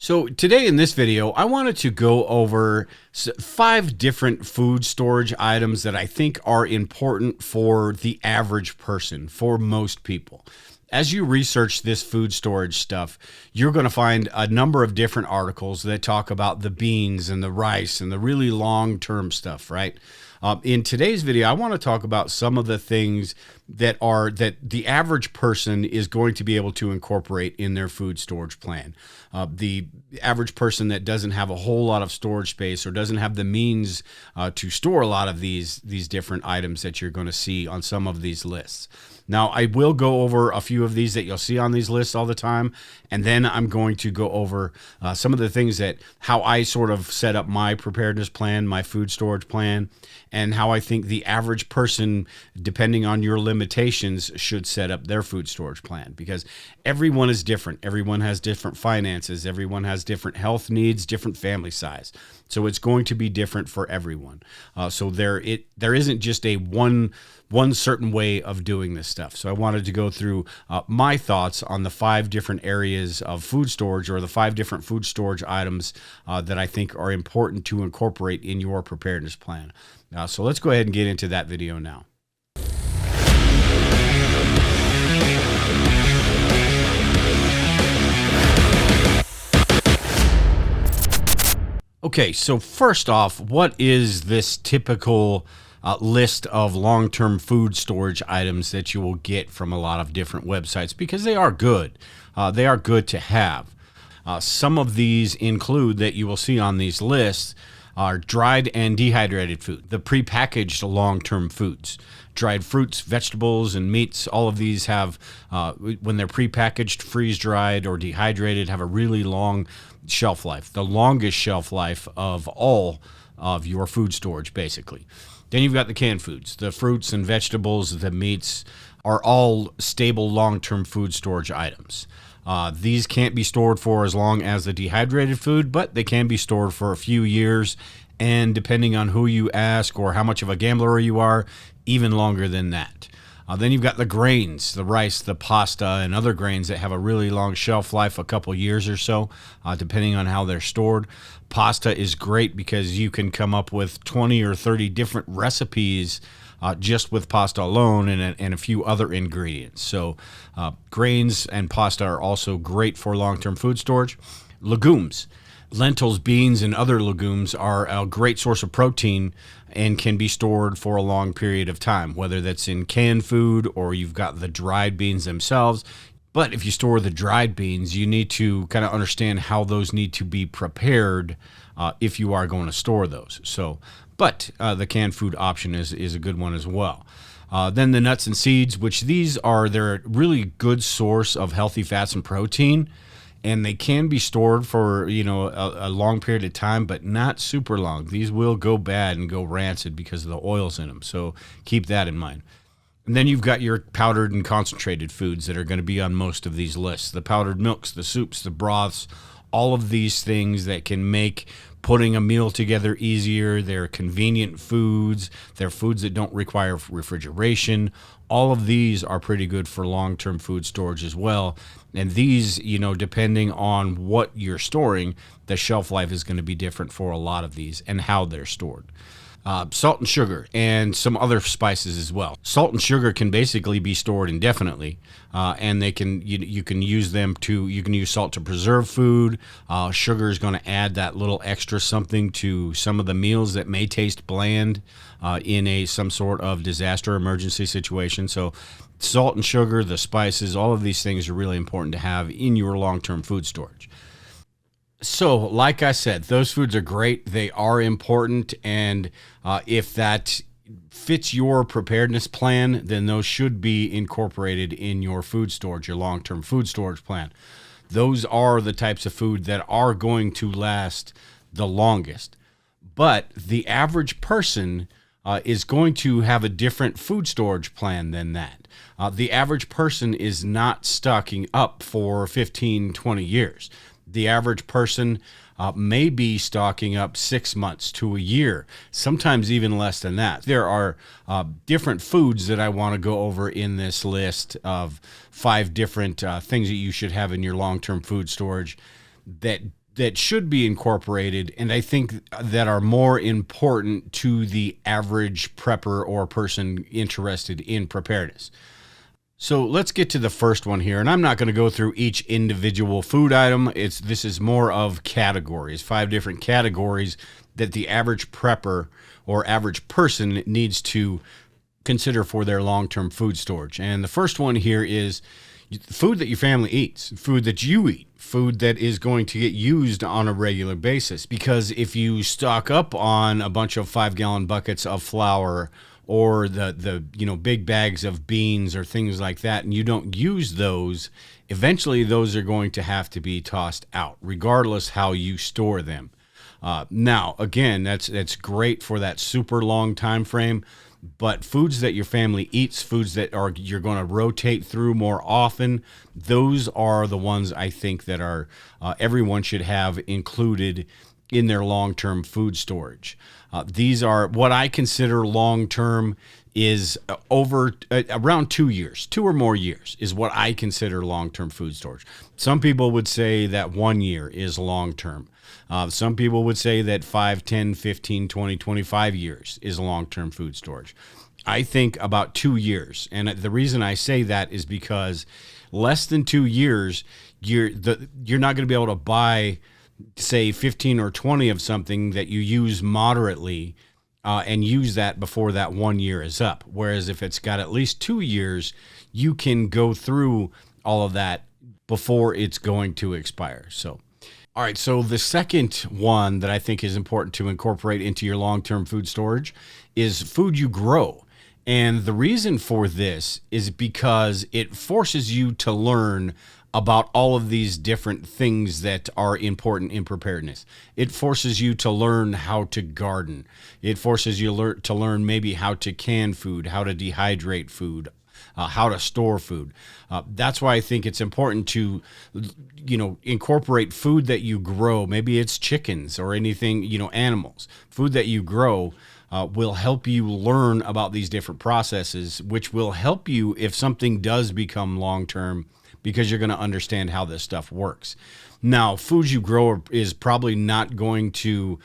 So today in this video, I wanted to go over 5 different food storage items that I think are important for the average person, for most people. As you research this food storage stuff, you're going to find a number of different articles that talk about the beans and the rice and the really long-term stuff, right? In today's video, I want to talk about some of the things that the average person is going to be able to incorporate in their food storage plan. The average person that doesn't have a whole lot of storage space or doesn't have the means to store a lot of these different items that you're going to see on some of these lists. Now, I will go over a few of these that you'll see on these lists all the time, and then I'm going to go over some of the things how I sort of set up my preparedness plan, my food storage plan, and how I think the average person, depending on your limitations, should set up their food storage plan, because everyone is different. Everyone has different finances. Everyone has different health needs, different family size. So it's going to be different for everyone. So there isn't just a one certain way of doing this stuff. So I wanted to go through my thoughts on the 5 different areas of food storage, or the 5 different food storage items that I think are important to incorporate in your preparedness plan. So let's go ahead and get into that video now. Okay, so first off, what is this typical list of long-term food storage items that you will get from a lot of different websites? Because they are good. They are good to have. Some of these include, that you will see on these lists, are dried and dehydrated food, the prepackaged long-term foods. Dried fruits, vegetables, and meats, all of these have, when they're prepackaged, freeze-dried, or dehydrated, have a really long shelf life, the longest shelf life of all of your food storage, basically. Then you've got the canned foods. The fruits and vegetables, the meats are all stable long-term food storage items. These can't be stored for as long as the dehydrated food, but they can be stored for a few years, and depending on who you ask or how much of a gambler you are, even longer than that. Then you've got the grains, the rice, the pasta, and other grains that have a really long shelf life, a couple years or so, depending on how they're stored. Pasta is great because you can come up with 20 or 30 different recipes just with pasta alone, and a few other ingredients. So grains and pasta are also great for long-term food storage. Legumes. Lentils, beans, and other legumes are a great source of protein and can be stored for a long period of time, whether that's in canned food or you've got the dried beans themselves. But if you store the dried beans, you need to kind of understand how those need to be prepared if you are going to store those. But the canned food option is a good one as well. Then the nuts and seeds, they're a really good source of healthy fats and protein, and they can be stored for a long period of time, but not super long. These will go bad and go rancid because of the oils in them, so keep that in mind. And then you've got your powdered and concentrated foods that are going to be on most of these lists. The powdered milks, the soups, the broths, all of these things that can make putting a meal together easier. They're convenient foods. They're foods that don't require refrigeration. All of these are pretty good for long-term food storage as well. And these, depending on what you're storing, the shelf life is going to be different for a lot of these and how they're stored. Salt and sugar, and some other spices as well. Salt and sugar can basically be stored indefinitely, and you can use salt to preserve food. Sugar is going to add that little extra something to some of the meals that may taste bland in some sort of disaster emergency situation. So salt and sugar, the spices, all of these things are really important to have in your long-term food storage. So, like I said, those foods are great. They are important, and if that fits your preparedness plan, then those should be incorporated in your food storage, your long-term food storage plan. Those are the types of food that are going to last the longest. But the average person is going to have a different food storage plan than that. The average person is not stocking up for 15, 20 years. The average person may be stocking up 6 months to a year, sometimes even less than that. There are different foods that I want to go over in this list of 5 different things that you should have in your long-term food storage that that should be incorporated, and I think that are more important to the average prepper or person interested in preparedness. So let's get to the first one here, and I'm not going to go through each individual food item. This is more of categories, 5 different categories that the average prepper or average person needs to consider for their long-term food storage. And the first one here is food that your family eats, food that you eat, food that is going to get used on a regular basis. Because if you stock up on a bunch of 5-gallon buckets of flour or the big bags of beans or things like that, and you don't use those, eventually those are going to have to be tossed out, regardless how you store them. Now, again, that's great for that super long time frame. But foods that your family eats, foods that you're going to rotate through more often, those are the ones I think that are everyone should have included in their long-term food storage. These are what I consider long-term is over around 2 years, 2 or more years is what I consider long-term food storage. Some people would say that 1 year is long-term. Some people would say that 5, 10, 15, 20, 25 years is long-term food storage. I think about 2 years. And the reason I say that is because less than 2 years, you're not going to be able to buy, say, 15 or 20 of something that you use moderately and use that before that 1 year is up. Whereas if it's got at least 2 years, you can go through all of that before it's going to expire. All right, so the second one that I think is important to incorporate into your long-term food storage is food you grow. And the reason for this is because it forces you to learn about all of these different things that are important in preparedness. It forces you to learn how to garden. It forces you to learn maybe how to can food, how to dehydrate food, how to store food. That's why I think it's important to, incorporate food that you grow. Maybe it's chickens or anything, animals. Food that you grow will help you learn about these different processes, which will help you if something does become long-term, because you're going to understand how this stuff works. Now, foods you grow is probably not going to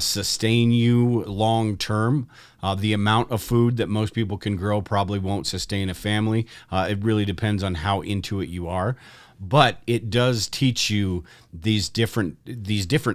sustain you long term. The amount of food that most people can grow probably won't sustain a family. It really depends on how into it you are. But it does teach you these different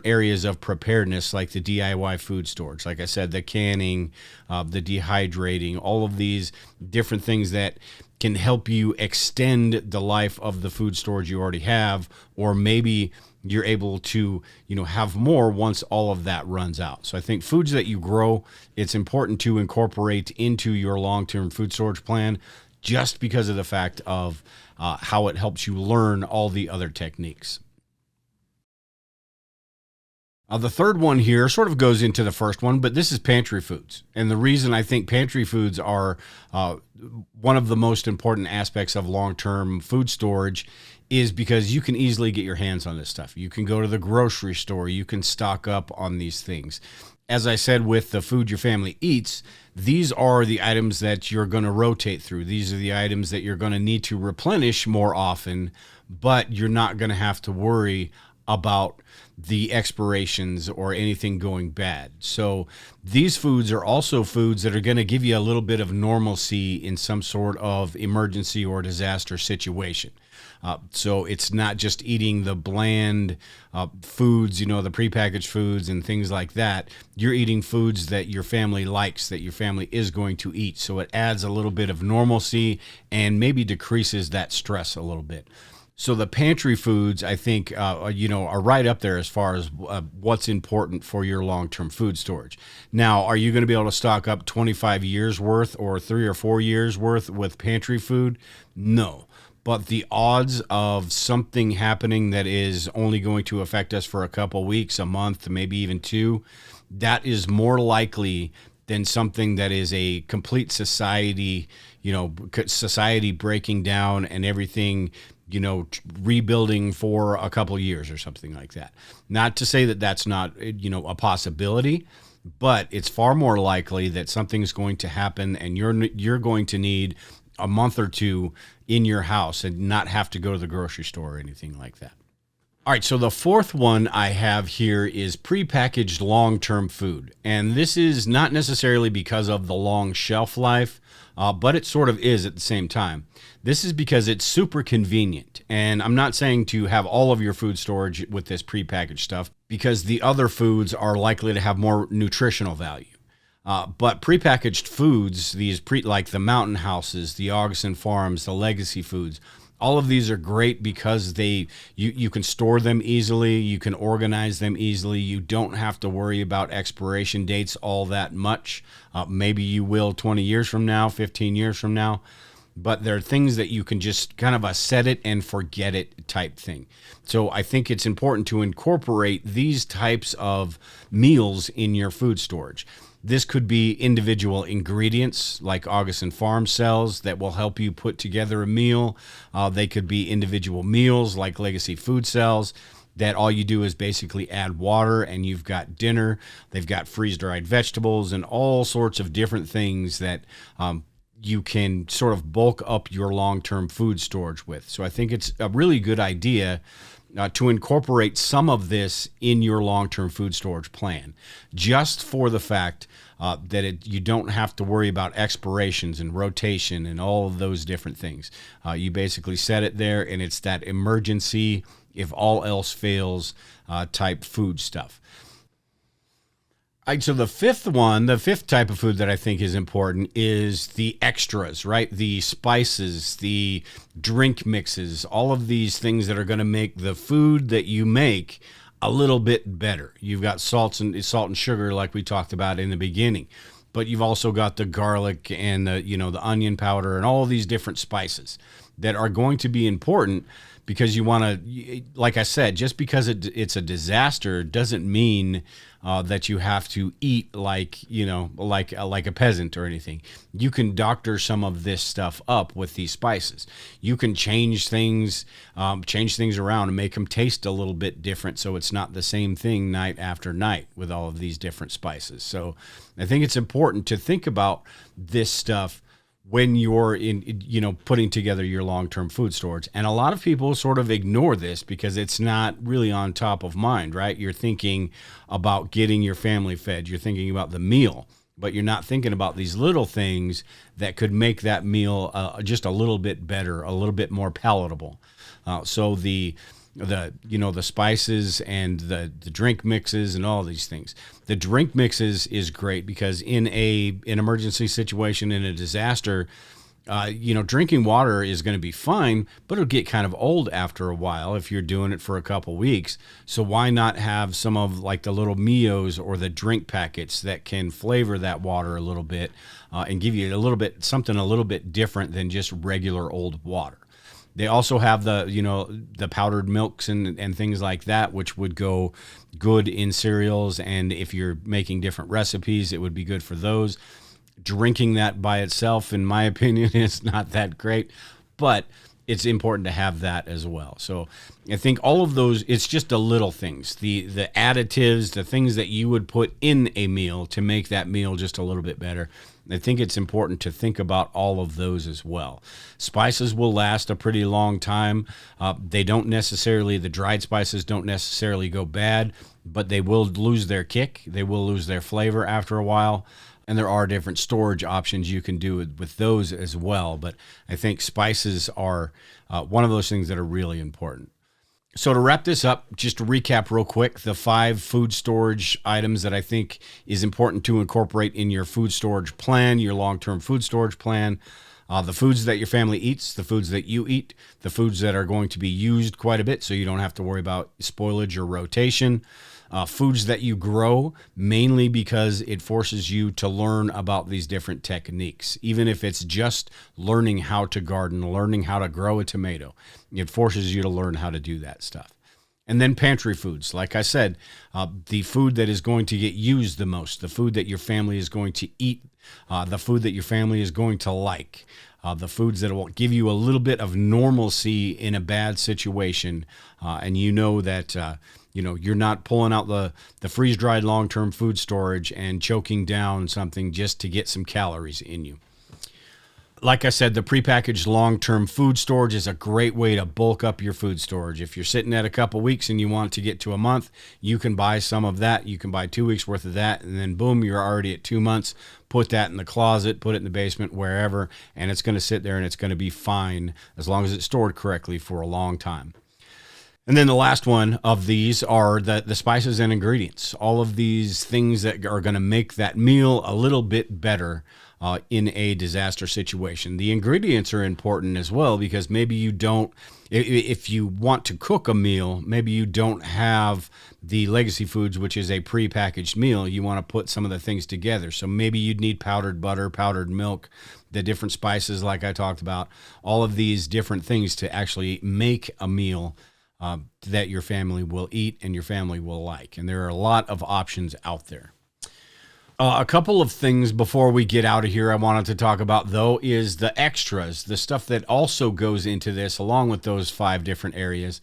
areas of preparedness, like the DIY food storage. Like I said, the canning, the dehydrating, all of these different things that can help you extend the life of the food storage you already have, or maybe you're able to, have more once all of that runs out. So I think foods that you grow, it's important to incorporate into your long-term food storage plan, just because of the fact of how it helps you learn all the other techniques. The third one here sort of goes into the first one, but this is pantry foods. And the reason I think pantry foods are one of the most important aspects of long-term food storage is because you can easily get your hands on this stuff. You can go to the grocery store. You can stock up on these things. As I said, with the food your family eats, these are the items that you're going to rotate through. These are the items that you're going to need to replenish more often, but you're not going to have to worry about the expirations or anything going bad. So these foods are also foods that are going to give you a little bit of normalcy in some sort of emergency or disaster situation. So it's not just eating the bland foods, the prepackaged foods and things like that. You're eating foods that your family likes, that your family is going to eat. So it adds a little bit of normalcy and maybe decreases that stress a little bit. So the pantry foods, I think, are right up there as far as what's important for your long-term food storage. Now, are you going to be able to stock up 25 years worth or 3 or 4 years worth with pantry food? No. But the odds of something happening that is only going to affect us for a couple weeks, a month, maybe even 2, that is more likely than something that is a complete society, society breaking down and everything, rebuilding for a couple years or something like that. Not to say that that's not, a possibility, but it's far more likely that something's going to happen and you're going to need a month or 2 in your house and not have to go to the grocery store or anything like that. All right, so the fourth one I have here is prepackaged long-term food. And this is not necessarily because of the long shelf life, but it sort of is at the same time. This is because it's super convenient. And I'm not saying to have all of your food storage with this prepackaged stuff, because the other foods are likely to have more nutritional value. But prepackaged foods, like the Mountain Houses, the Augustin Farms, the Legacy Foods, all of these are great because you can store them easily, you can organize them easily, you don't have to worry about expiration dates all that much. Maybe you will 20 years from now, 15 years from now, but there are things that you can just kind of a set it and forget it type thing. So I think it's important to incorporate these types of meals in your food storage. This could be individual ingredients like Augustin Farm sells that will help you put together a meal. They could be individual meals like Legacy Food sells that all you do is basically add water and you've got dinner. They've got freeze-dried vegetables and all sorts of different things that you can sort of bulk up your long-term food storage with. So I think it's a really good idea to incorporate some of this in your long-term food storage plan, just for the fact that you don't have to worry about expirations and rotation and all of those different things. You basically set it there, and it's that emergency, if all else fails, type food stuff. So the fifth type of food that I think is important is the extras, right? The spices, the drink mixes, all of these things that are going to make the food that you make a little bit better. You've got salt and sugar like we talked about in the beginning, but you've also got the garlic and the onion powder and all of these different spices that are going to be important because you want to, like I said, just because it's a disaster doesn't mean that you have to eat like a peasant or anything. You can doctor some of this stuff up with these spices. You can change things around and make them taste a little bit different, so it's not the same thing night after night with all of these different spices. So I think it's important to think about this stuff when you're putting together your long-term food storage. And a lot of people sort of ignore this because it's not really on top of mind, right? You're thinking about getting your family fed. You're thinking about the meal, but you're not thinking about these little things that could make that meal just a little bit better, a little bit more palatable. So the spices and the drink mixes and all these things. The drink mixes is great because in an emergency situation, in a disaster, drinking water is going to be fine, but it'll get kind of old after a while if you're doing it for a couple weeks. So why not have some of like the little Mios or the drink packets that can flavor that water a little bit and give you something a little bit different than just regular old water. They also have the powdered milks and things like that, which would go good in cereals. And if you're making different recipes, it would be good for those. Drinking that by itself, in my opinion, is not that great, but it's important to have that as well. So I think all of those, it's just the little things, the additives, the things that you would put in a meal to make that meal just a little bit better. I think it's important to think about all of those as well. Spices will last a pretty long time. The dried spices don't necessarily go bad, but they will lose their kick. They will lose their flavor after a while. And there are different storage options you can do with those as well. But I think spices are one of those things that are really important. So to wrap this up, just to recap real quick, the 5 food storage items that I think is important to incorporate in your food storage plan, your long-term food storage plan. The foods that your family eats, the foods that you eat, the foods that are going to be used quite a bit so you don't have to worry about spoilage or rotation. Foods that you grow, mainly because it forces you to learn about these different techniques. Even if it's just learning how to garden, learning how to grow a tomato, it forces you to learn how to do that stuff. And then pantry foods, like I said, the food that is going to get used the most, the food that your family is going to eat, the food that your family is going to like, the foods that will give you a little bit of normalcy in a bad situation, and you know that you're not pulling out the freeze-dried long-term food storage and choking down something just to get some calories in you. Like I said, the prepackaged long-term food storage is a great way to bulk up your food storage. If you're sitting at a couple weeks and you want to get to a month, you can buy some of that. You can buy 2 weeks worth of that, and then boom, you're already at 2 months. Put that in the closet, put it in the basement, wherever, and it's going to sit there and it's going to be fine as long as it's stored correctly for a long time. And then the last one of these are the spices and ingredients. All of these things that are going to make that meal a little bit better in a disaster situation. The ingredients are important as well, because maybe you don't, if you want to cook a meal, maybe you don't have the Legacy Foods, which is a prepackaged meal. You want to put some of the things together. So maybe you'd need powdered butter, powdered milk, the different spices like I talked about, all of these different things to actually make a meal that your family will eat and your family will like. And there are a lot of options out there. A couple of things before we get out of here I wanted to talk about, though, is the extras, the stuff that also goes into this along with those 5 different areas.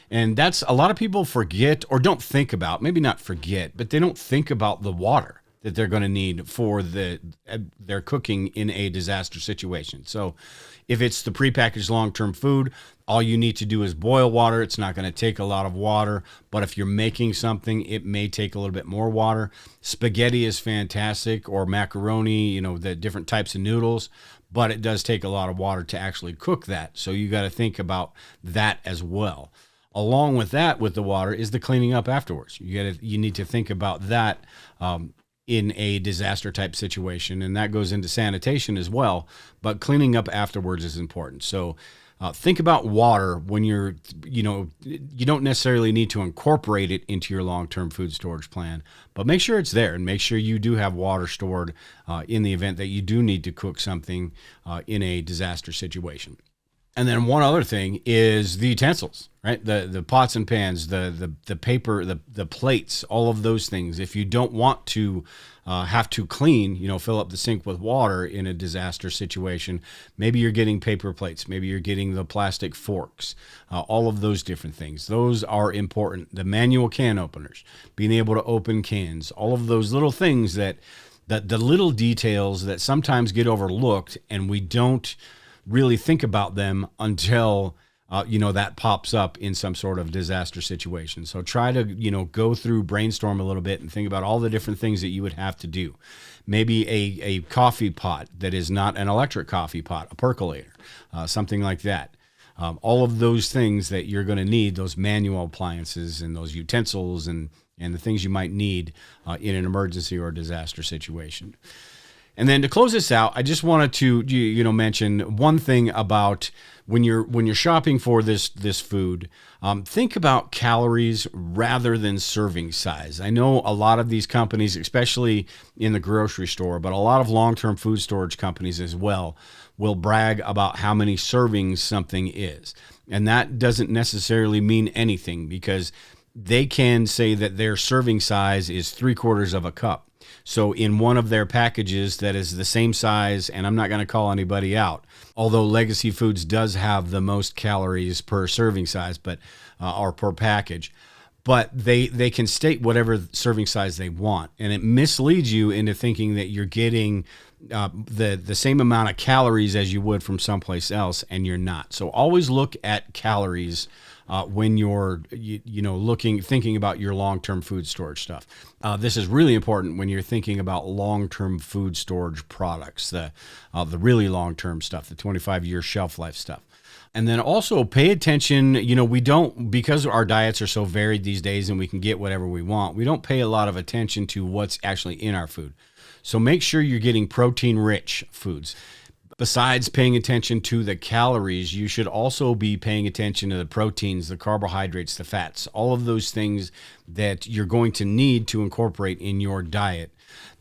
And that's a lot of people forget or don't think about, maybe not forget, but they don't think about the water that they're going to need for their cooking in a disaster situation. So if it's the prepackaged long-term food, all you need to do is boil water. It's not going to take a lot of water, but if you're making something, it may take a little bit more water. Spaghetti is fantastic, or macaroni, the different types of noodles, but it does take a lot of water to actually cook that. So you got to think about that as well. Along with that, with the water, is the cleaning up afterwards. You need to think about that in a disaster type situation, and that goes into sanitation as well, but cleaning up afterwards is important. So think about water when you don't necessarily need to incorporate it into your long-term food storage plan, but make sure it's there and make sure you do have water stored in the event that you do need to cook something in a disaster situation. And then one other thing is the utensils, right? The pots and pans, the paper, the plates, all of those things. If you don't want to have to clean, fill up the sink with water in a disaster situation, maybe you're getting paper plates, maybe you're getting the plastic forks, all of those different things. Those are important. The manual can openers, being able to open cans, all of those little things that the little details that sometimes get overlooked, and we don't really think about them until that pops up in some sort of disaster situation. So try to go through, brainstorm a little bit, and think about all the different things that you would have to do. Maybe a coffee pot that is not an electric coffee pot, a percolator, something like that. All of those things that you're going to need, those manual appliances and those utensils and the things you might need in an emergency or disaster situation. And then to close this out, I just wanted to mention one thing about when you're shopping for this food. Think about calories rather than serving size. I know a lot of these companies, especially in the grocery store, but a lot of long-term food storage companies as well, will brag about how many servings something is. And that doesn't necessarily mean anything, because they can say that their serving size is 3/4 of a cup. So in one of their packages that is the same size, and I'm not going to call anybody out, although Legacy Foods does have the most calories per serving size, but or per package, but they can state whatever serving size they want, and it misleads you into thinking that you're getting the same amount of calories as you would from someplace else, and you're not. So always look at calories when you're thinking about your long-term food storage stuff. This is really important when you're thinking about long-term food storage products, the really long-term stuff, the 25-year shelf life stuff. And then also pay attention, because our diets are so varied these days and we can get whatever we want, we don't pay a lot of attention to what's actually in our food. So make sure you're getting protein-rich foods. Besides paying attention to the calories, you should also be paying attention to the proteins, the carbohydrates, the fats, all of those things that you're going to need to incorporate in your diet.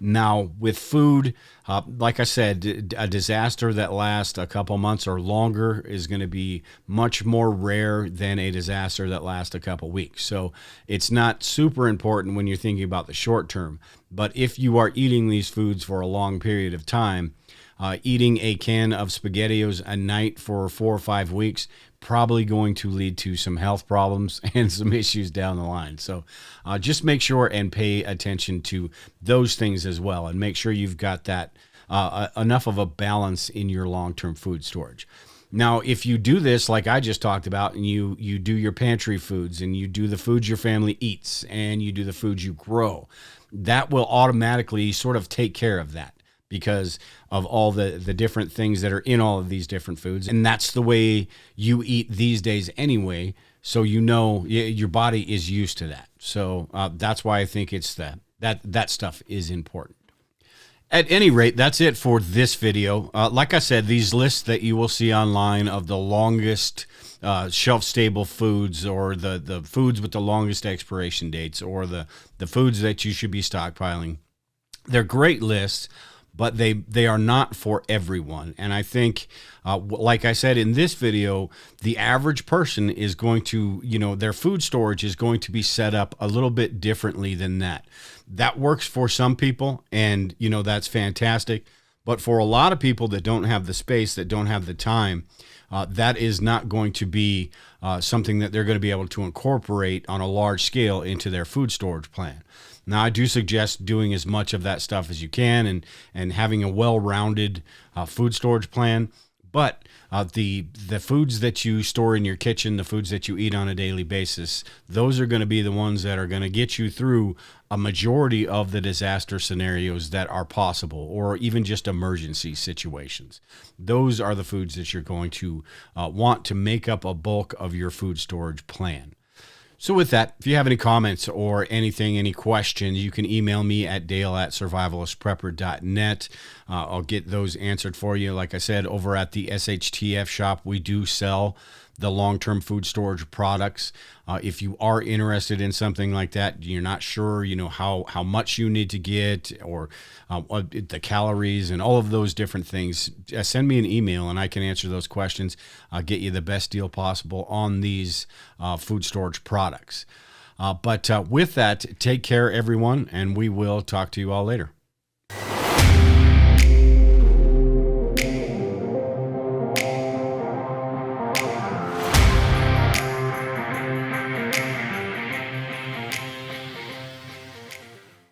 Now, with food, like I said, a disaster that lasts a couple months or longer is going to be much more rare than a disaster that lasts a couple weeks. So it's not super important when you're thinking about the short term. But if you are eating these foods for a long period of time, eating a can of SpaghettiOs a night for 4 or 5 weeks, probably going to lead to some health problems and some issues down the line. So just make sure and pay attention to those things as well, and make sure you've got that enough of a balance in your long-term food storage. Now, if you do this like I just talked about, and you do your pantry foods, and you do the foods your family eats, and you do the foods you grow, that will automatically sort of take care of that because of all the different things that are in all of these different foods. And that's the way you eat these days anyway. So you know your body is used to that. So that's why I think it's that stuff is important. At any rate, that's it for this video. Like I said, these lists that you will see online of the longest shelf-stable foods, or the foods with the longest expiration dates, or the foods that you should be stockpiling, they're great lists, but they are not for everyone. And I think, like I said in this video, the average person is going to, their food storage is going to be set up a little bit differently than that. That works for some people, and, that's fantastic. But for a lot of people that don't have the space, that don't have the time, that is not going to be something that they're going to be able to incorporate on a large scale into their food storage plan. Now, I do suggest doing as much of that stuff as you can, and having a well-rounded food storage plan. But the foods that you store in your kitchen, the foods that you eat on a daily basis, those are going to be the ones that are going to get you through a majority of the disaster scenarios that are possible, or even just emergency situations. Those are the foods that you're going to want to make up a bulk of your food storage plan. So with that, if you have any comments or anything, any questions, you can email me at dale@survivalistprepper.net. I'll get those answered for you. Like I said, over at the SHTF shop, we do sell the long-term food storage products. If you are interested in something like that, you're not sure, how much you need to get, or the calories and all of those different things, send me an email and I can answer those questions. I'll get you the best deal possible on these food storage products. But with that, take care, everyone, and we will talk to you all later.